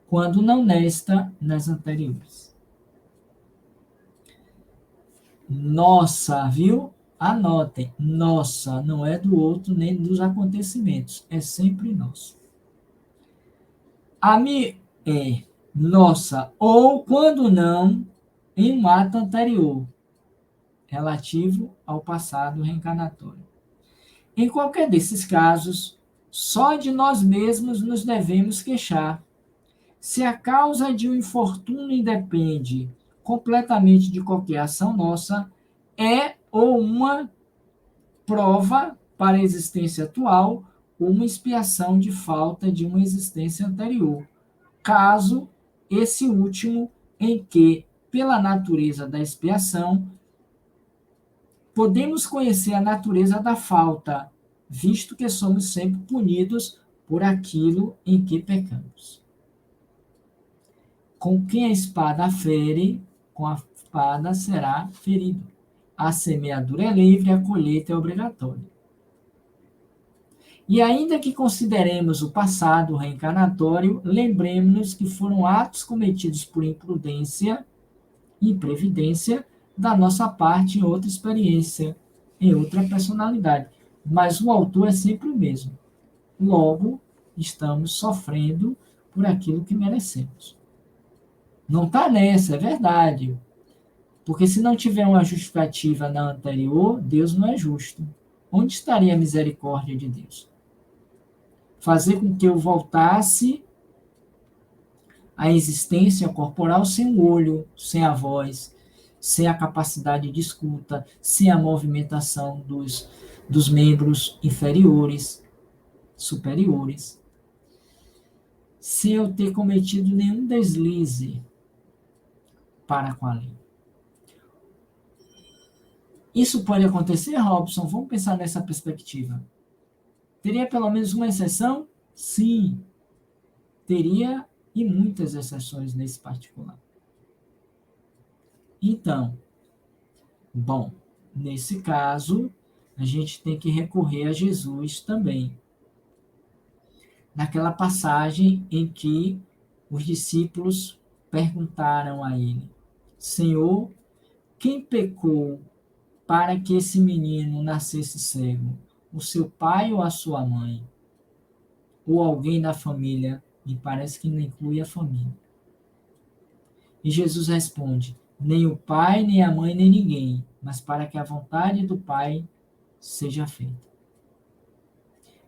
Quando não nesta, nas anteriores. Nossa, viu? Anotem, nossa, não é do outro nem dos acontecimentos, é sempre nosso. A mim é nossa, ou quando não, em um ato anterior, relativo ao passado reencarnatório. Em qualquer desses casos, só de nós mesmos nos devemos queixar. Se a causa de um infortúnio independe completamente de qualquer ação nossa, é ou uma prova para a existência atual ou uma expiação de falta de uma existência anterior. Caso esse último, em que, pela natureza da expiação, podemos conhecer a natureza da falta, visto que somos sempre punidos por aquilo em que pecamos. Com quem a espada fere, com a espada será ferido. A semeadura é livre, a colheita é obrigatória. E ainda que consideremos o passado reencarnatório, lembremos-nos que foram atos cometidos por imprudência e imprevidência da nossa parte em outra experiência, em outra personalidade. Mas o autor é sempre o mesmo. Logo, estamos sofrendo por aquilo que merecemos. Não está nessa, é verdade. Porque se não tiver uma justificativa na anterior, Deus não é justo. Onde estaria a misericórdia de Deus? Fazer com que eu voltasse à existência corporal sem o olho, sem a voz, sem a capacidade de escuta, sem a movimentação dos membros inferiores, superiores, sem eu ter cometido nenhum deslize para com a lei. Isso pode acontecer, Robson? Vamos pensar nessa perspectiva. Teria pelo menos uma exceção? Sim, teria, e muitas exceções nesse particular. Então, bom, nesse caso, a gente tem que recorrer a Jesus também. Naquela passagem em que os discípulos perguntaram a ele: Senhor, quem pecou para que esse menino nascesse cego? O seu pai ou a sua mãe? Ou alguém da família? Me parece que não inclui a família. E Jesus responde: nem o pai, nem a mãe, nem ninguém, mas para que a vontade do Pai seja feita.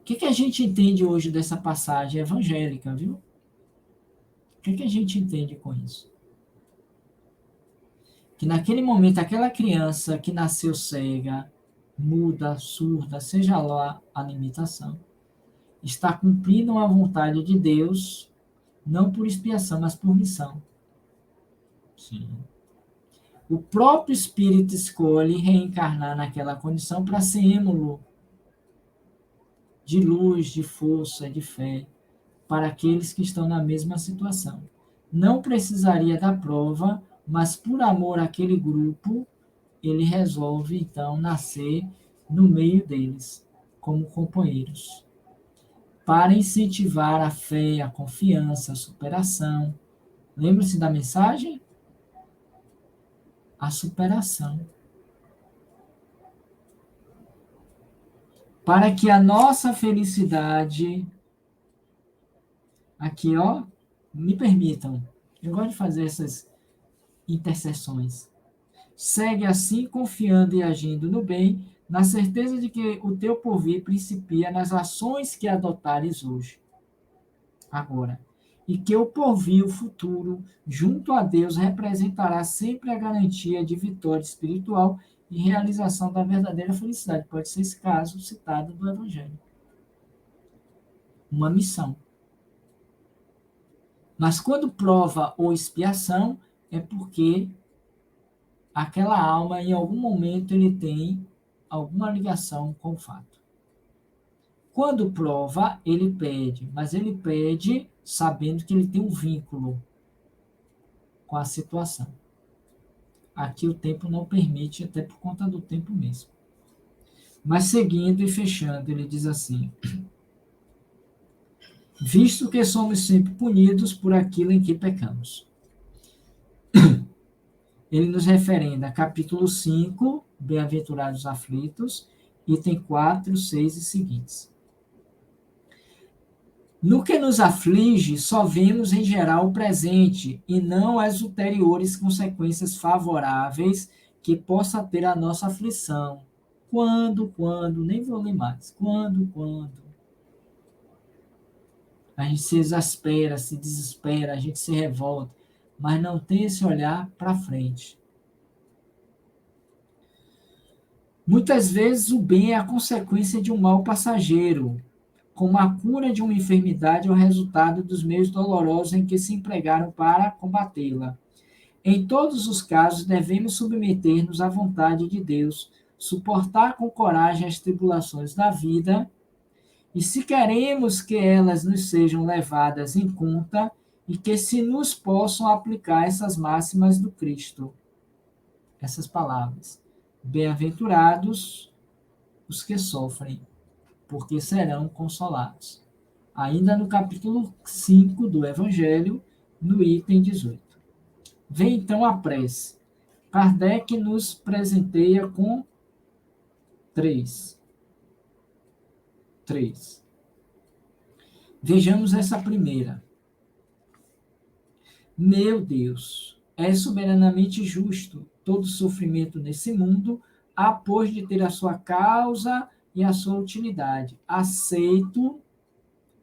O que a gente entende hoje dessa passagem evangélica, viu? O que a gente entende com isso? Que naquele momento, aquela criança que nasceu cega, muda, surda, seja lá a limitação, está cumprindo a vontade de Deus, não por expiação, mas por missão. Sim. O próprio Espírito escolhe reencarnar naquela condição para ser êmulo de luz, de força, de fé, para aqueles que estão na mesma situação. Não precisaria da prova, mas por amor àquele grupo, ele resolve então nascer no meio deles, como companheiros, para incentivar a fé, a confiança, a superação. Lembra-se da mensagem? A superação. Para que a nossa felicidade, aqui ó, me permitam, eu gosto de fazer essas intercessões. Segue assim, confiando e agindo no bem, na certeza de que o teu porvir principia nas ações que adotares hoje, agora, e que o porvir, o futuro, junto a Deus, representará sempre a garantia de vitória espiritual e realização da verdadeira felicidade. Pode ser esse caso citado do Evangelho. Uma missão. Mas quando prova ou expiação, é porque aquela alma, em algum momento, ele tem alguma ligação com o fato. Quando prova, ele pede, mas ele pede sabendo que ele tem um vínculo com a situação. Aqui o tempo não permite, até por conta do tempo mesmo. Mas seguindo e fechando, ele diz assim: visto que somos sempre punidos por aquilo em que pecamos. Ele nos referenda capítulo 5, Bem-aventurados aflitos, item 4, 6 e seguintes. No que nos aflige, só vemos em geral o presente e não as ulteriores consequências favoráveis que possa ter a nossa aflição. Quando, nem vou ler mais. Quando. A gente se exaspera, se desespera, a gente se revolta, mas não tem esse olhar para frente. Muitas vezes o bem é a consequência de um mal passageiro, como a cura de uma enfermidade é o resultado dos meios dolorosos em que se empregaram para combatê-la. Em todos os casos, devemos submeter-nos à vontade de Deus, suportar com coragem as tribulações da vida, e se queremos que elas nos sejam levadas em conta e que se nos possam aplicar essas máximas do Cristo, essas palavras. Bem-aventurados os que sofrem, porque serão consolados. Ainda no capítulo 5 do Evangelho, no item 18. Vem então a prece. Kardec nos presenteia com três. Vejamos essa primeira. Meu Deus, é soberanamente justo todo sofrimento nesse mundo, após de ter a sua causa e a sua utilidade. Aceito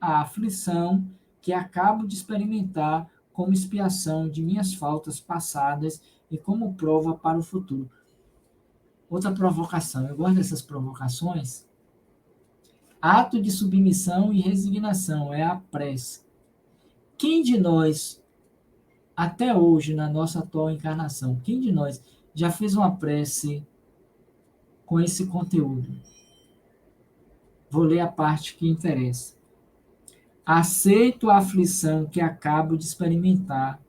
a aflição que acabo de experimentar como expiação de minhas faltas passadas e como prova para o futuro. Outra provocação, eu gosto dessas provocações. Ato de submissão e resignação é a prece. Quem de nós, até hoje, na nossa atual encarnação, quem de nós já fez uma prece com esse conteúdo? Vou ler a parte que interessa. Aceito a aflição que acabo de experimentar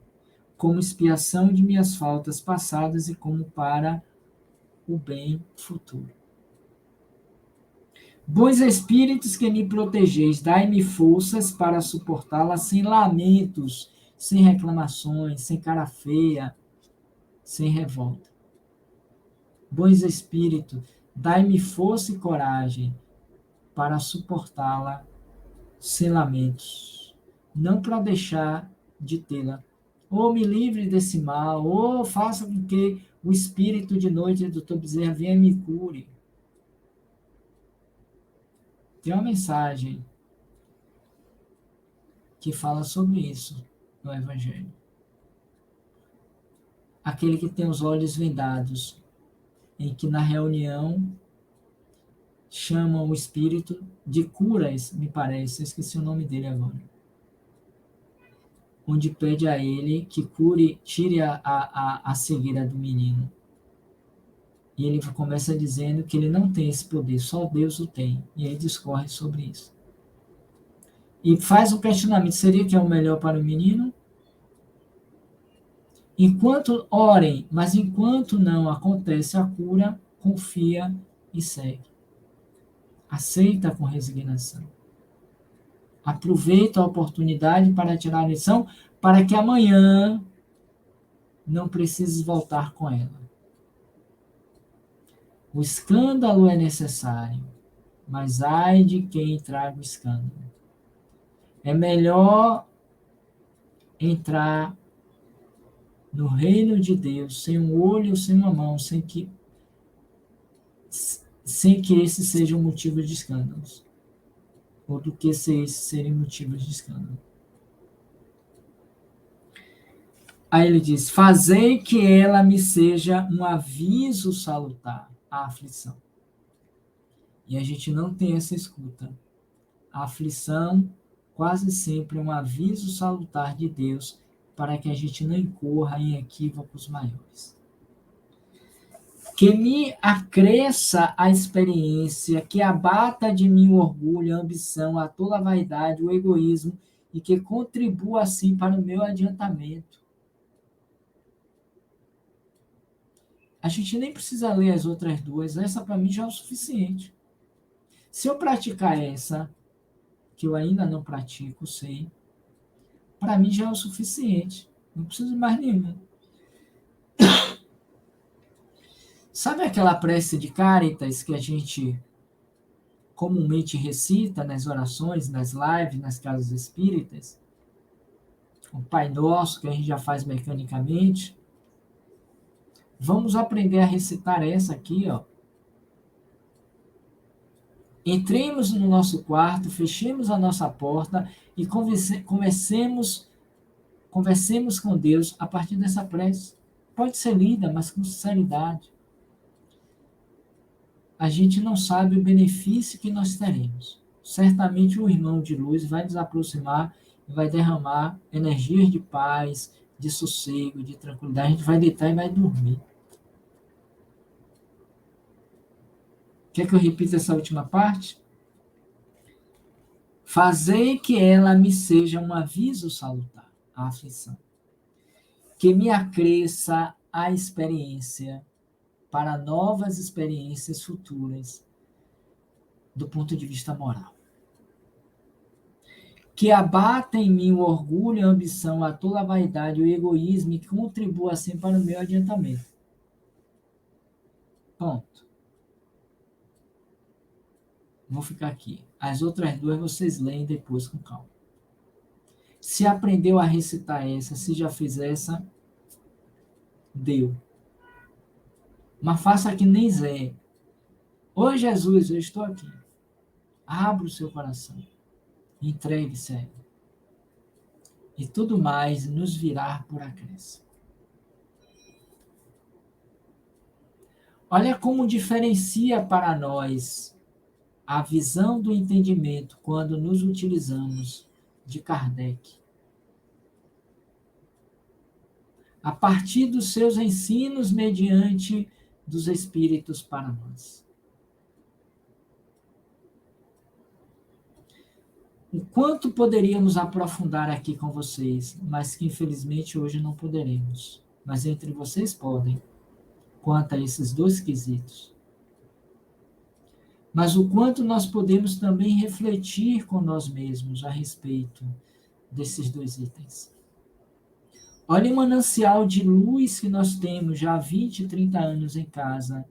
como expiação de minhas faltas passadas e como para o bem futuro. Bons espíritos que me protegeis, dai-me forças para suportá-la sem lamentos, sem reclamações, sem cara feia, sem revolta. Bons espíritos, dai-me força e coragem para suportá-la sem lamentos, não para deixar de tê-la. Ou me livre desse mal, ou faça com que o espírito de noite do Dr. Bezerra venha e me cure. Tem uma mensagem que fala sobre isso no Evangelho. Aquele que tem os olhos vendados, em que na reunião chamam o espírito de curas, me parece, eu esqueci o nome dele agora, onde pede a ele que cure, tire a cegueira do menino. E ele começa dizendo que ele não tem esse poder, só Deus o tem. E aí discorre sobre isso. E faz um questionamento, seria que é o melhor para o menino? Enquanto orem, mas enquanto não acontece a cura, confia e segue. Aceita com resignação. Aproveita a oportunidade para tirar a lição, para que amanhã não precises voltar com ela. O escândalo é necessário, mas ai de quem traga o escândalo. É melhor entrar no reino de Deus sem um olho, sem uma mão, sem que esse seja um motivo de escândalos, ou do que se esses serem motivos de escândalo. Aí ele diz, fazei que ela me seja um aviso salutar, a aflição. E a gente não tem essa escuta. A aflição quase sempre é um aviso salutar de Deus para que a gente não incorra em equívocos maiores. Que me acresça a experiência, que abata de mim o orgulho, a ambição, a tola vaidade, o egoísmo, e que contribua assim para o meu adiantamento. A gente nem precisa ler as outras duas, essa para mim já é o suficiente. Se eu praticar essa, que eu ainda não pratico, sei, para mim já é o suficiente. Não preciso de mais nenhuma. Sabe aquela prece de Caritas que a gente comumente recita nas orações, nas lives, nas casas espíritas? O Pai Nosso, que a gente já faz mecanicamente. Vamos aprender a recitar essa aqui, ó. Entremos no nosso quarto, fechemos a nossa porta e conversemos com Deus a partir dessa prece. Pode ser lida, mas com sinceridade. A gente não sabe o benefício que nós teremos. Certamente o irmão de luz vai nos aproximar e vai derramar energias de paz, de sossego, de tranquilidade. A gente vai deitar e vai dormir. Quer que eu repita essa última parte? Fazei que ela me seja um aviso salutar, a aflição. Que me acresça a experiência para novas experiências futuras do ponto de vista moral. Que abata em mim o orgulho, a ambição, a tola vaidade, o egoísmo e contribua assim para o meu adiantamento. Ponto. Vou ficar aqui. As outras duas vocês leem depois com calma. Se aprendeu a recitar essa, se já fez essa, deu. Mas faça que nem Zé. Oi, Jesus, eu estou aqui. Abra o seu coração. Entregue-se a ele. E tudo mais nos virá por acréscimo. Olha como diferencia para nós a visão do entendimento quando nos utilizamos de Kardec. A partir dos seus ensinos mediante dos espíritos para nós. O quanto poderíamos aprofundar aqui com vocês, mas que infelizmente hoje não poderemos. Mas entre vocês podem, quanto a esses dois quesitos. Mas o quanto nós podemos também refletir com nós mesmos a respeito desses dois itens. Olha o manancial de luz que nós temos já há 20, 30 anos em casa,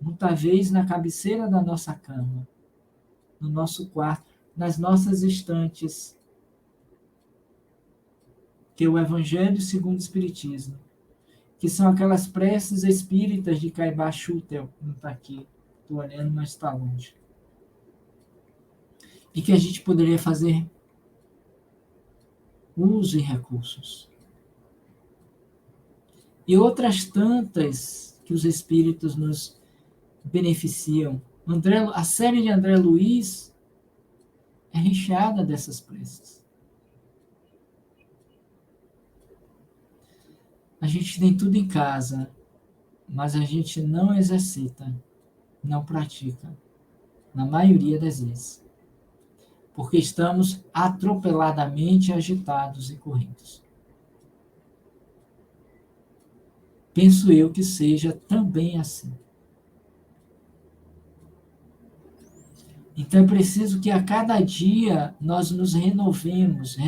muitas vezes na cabeceira da nossa cama, no nosso quarto, nas nossas estantes, que é o Evangelho segundo o Espiritismo, que são aquelas preces espíritas de Caibá Schutel, não está aqui, estou olhando, mas está longe. E que a gente poderia fazer uso e recursos. E outras tantas que os espíritos nos beneficiam. A série de André Luiz é recheada dessas preces. A gente tem tudo em casa, mas a gente não exercita, não pratica, na maioria das vezes. Porque estamos atropeladamente agitados e corridos. Penso eu que seja também assim. Então é preciso que a cada dia nós nos renovemos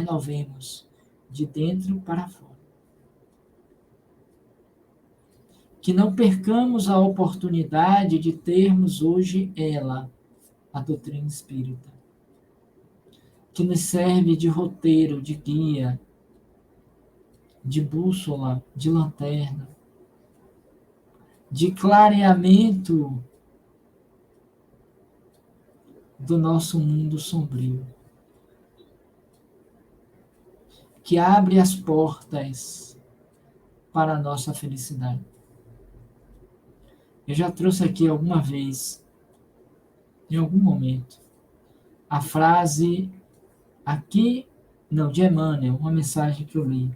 de dentro para fora. Que não percamos a oportunidade de termos hoje a doutrina espírita, que nos serve de roteiro, de guia, de bússola, de lanterna, de clareamento do nosso mundo sombrio, que abre as portas para a nossa felicidade. Eu já trouxe aqui alguma vez, em algum momento, a frase de Emmanuel, uma mensagem que eu li.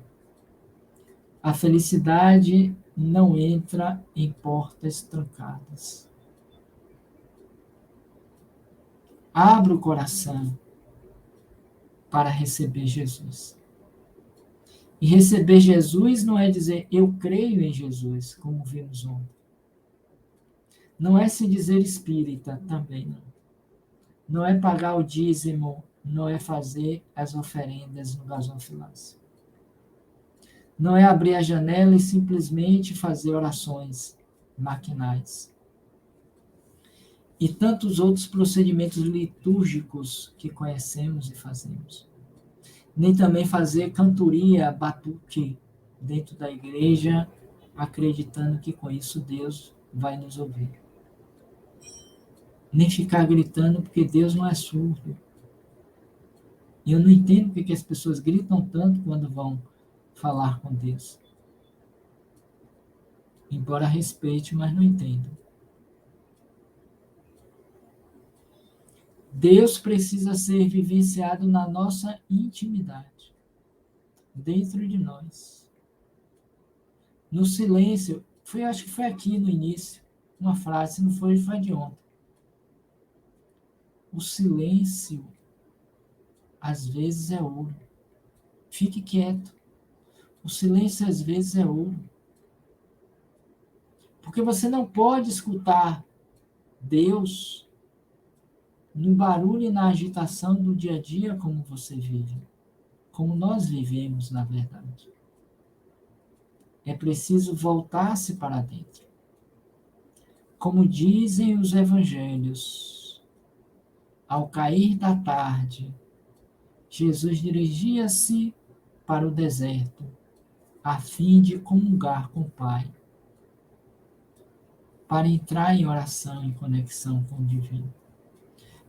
A felicidade não entra em portas trancadas. Abra o coração para receber Jesus. E receber Jesus não é dizer eu creio em Jesus, como vimos ontem. Não é se dizer espírita, também não. Não é pagar o dízimo, não é fazer as oferendas no gasofilácio. Não é abrir a janela e simplesmente fazer orações maquinais. E tantos outros procedimentos litúrgicos que conhecemos e fazemos. Nem também fazer cantoria, batuque dentro da igreja, acreditando que com isso Deus vai nos ouvir. Nem ficar gritando, porque Deus não é surdo. E eu não entendo porque as pessoas gritam tanto quando vão falar com Deus. Embora respeite, mas não entendo. Deus precisa ser vivenciado na nossa intimidade, dentro de nós. No silêncio, acho que foi aqui no início, uma frase, se não foi de ontem. O silêncio, às vezes, é ouro. Fique quieto. O silêncio, às vezes, é ouro. Porque você não pode escutar Deus no barulho e na agitação do dia a dia como você vive, como nós vivemos, na verdade. É preciso voltar-se para dentro. Como dizem os evangelhos, ao cair da tarde, Jesus dirigia-se para o deserto, a fim de comungar com o Pai, para entrar em oração e conexão com o divino.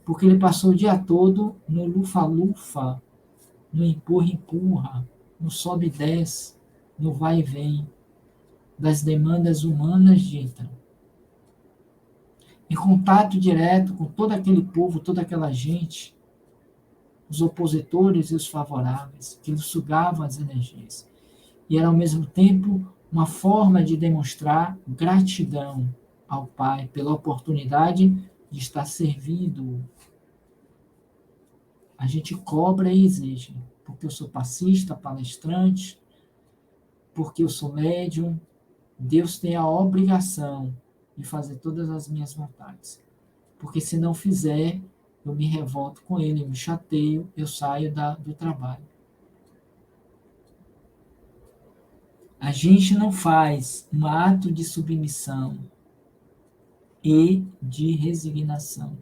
Porque ele passou o dia todo no lufa-lufa, no empurra-empurra, no sobe e desce, no vai e vem, das demandas humanas de então. Em contato direto com todo aquele povo, toda aquela gente, os opositores e os favoráveis, que lhe sugavam as energias. E era ao mesmo tempo uma forma de demonstrar gratidão ao Pai pela oportunidade de estar servindo. A gente cobra e exige, porque eu sou passista, palestrante, porque eu sou médium. Deus tem a obrigação de fazer todas as minhas vontades. Porque se não fizer, eu me revolto com ele, eu me chateio, eu saio do trabalho. A gente não faz um ato de submissão e de resignação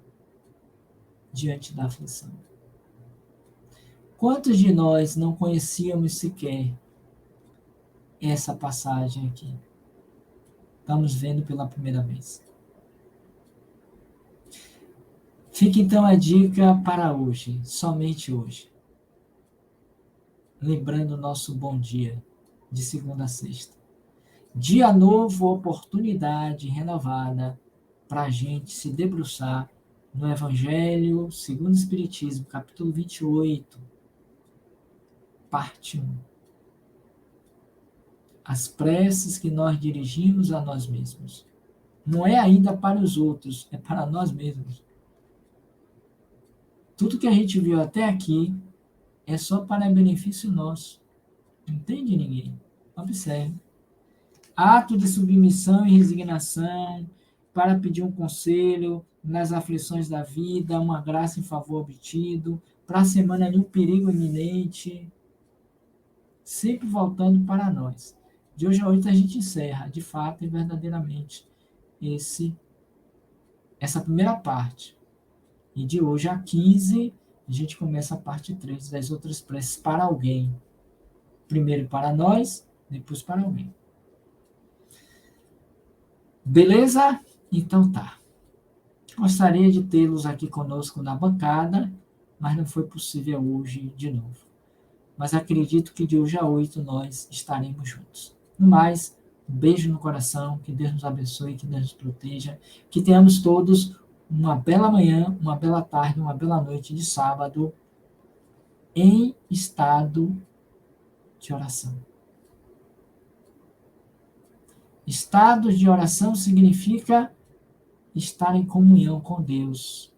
diante da aflição. Quantos de nós não conhecíamos sequer essa passagem aqui? Estamos vendo pela primeira vez. Fica então a dica para hoje, somente hoje. Lembrando o nosso bom dia, de segunda a sexta. Dia novo, oportunidade renovada para a gente se debruçar no Evangelho segundo o Espiritismo, capítulo 28, parte 1. As preces que nós dirigimos a nós mesmos. Não é ainda para os outros, é para nós mesmos. Tudo que a gente viu até aqui é só para benefício nosso. Não tem de ninguém. Observe. Ato de submissão e resignação para pedir um conselho nas aflições da vida, uma graça em favor obtido, para a semana ali um perigo iminente, sempre voltando para nós. De hoje a 8 a gente encerra, de fato e verdadeiramente, essa primeira parte. E de hoje a 15, a gente começa a parte 3 das outras preces para alguém. Primeiro para nós, depois para alguém. Beleza? Então tá. Gostaria de tê-los aqui conosco na bancada, mas não foi possível hoje de novo. Mas acredito que de hoje a 8 nós estaremos juntos. No mais, um beijo no coração, que Deus nos abençoe, que Deus nos proteja, que tenhamos todos uma bela manhã, uma bela tarde, uma bela noite de sábado em estado de oração. Estado de oração significa estar em comunhão com Deus,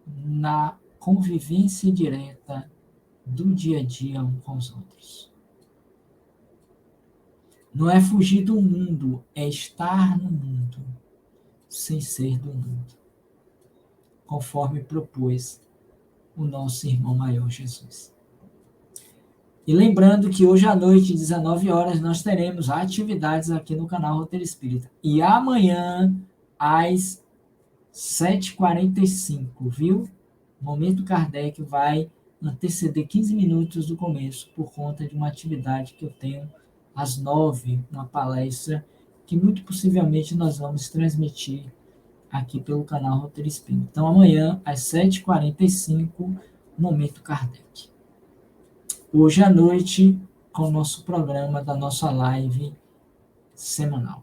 na convivência direta do dia a dia um com os outros. Não é fugir do mundo, é estar no mundo, sem ser do mundo, conforme propôs o nosso irmão maior Jesus. E lembrando que hoje à noite, 19 horas, nós teremos atividades aqui no canal Roteiro Espírita. E amanhã, às 7h45, viu? Momento Kardec vai anteceder 15 minutos do começo, por conta de uma atividade que eu tenho às 9, uma palestra, que muito possivelmente nós vamos transmitir aqui pelo canal Roteiro Espírita. Então, amanhã, às 7h45, Momento Kardec. Hoje à noite, com o nosso programa da nossa live semanal.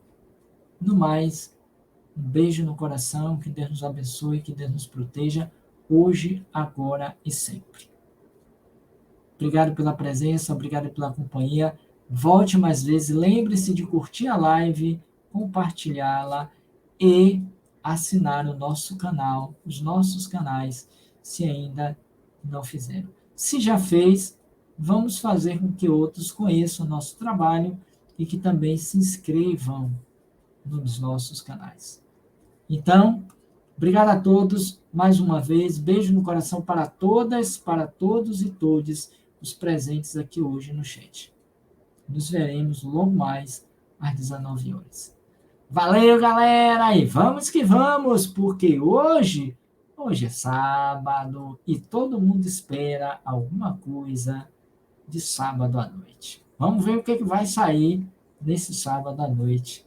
No mais, um beijo no coração, que Deus nos abençoe, que Deus nos proteja, hoje, agora e sempre. Obrigado pela presença, obrigado pela companhia. Volte mais vezes, lembre-se de curtir a live, compartilhá-la e assinar o nosso canal, os nossos canais, se ainda não fizeram. Se já fez, vamos fazer com que outros conheçam o nosso trabalho e que também se inscrevam nos nossos canais. Então, obrigado a todos, mais uma vez, beijo no coração para todas, para todos e todes os presentes aqui hoje no chat. Nos veremos logo mais às 19 horas. Valeu, galera, e vamos que vamos, porque hoje é sábado e todo mundo espera alguma coisa de sábado à noite. Vamos ver o que vai sair nesse sábado à noite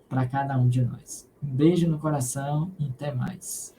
para cada um de nós. Um beijo no coração e até mais.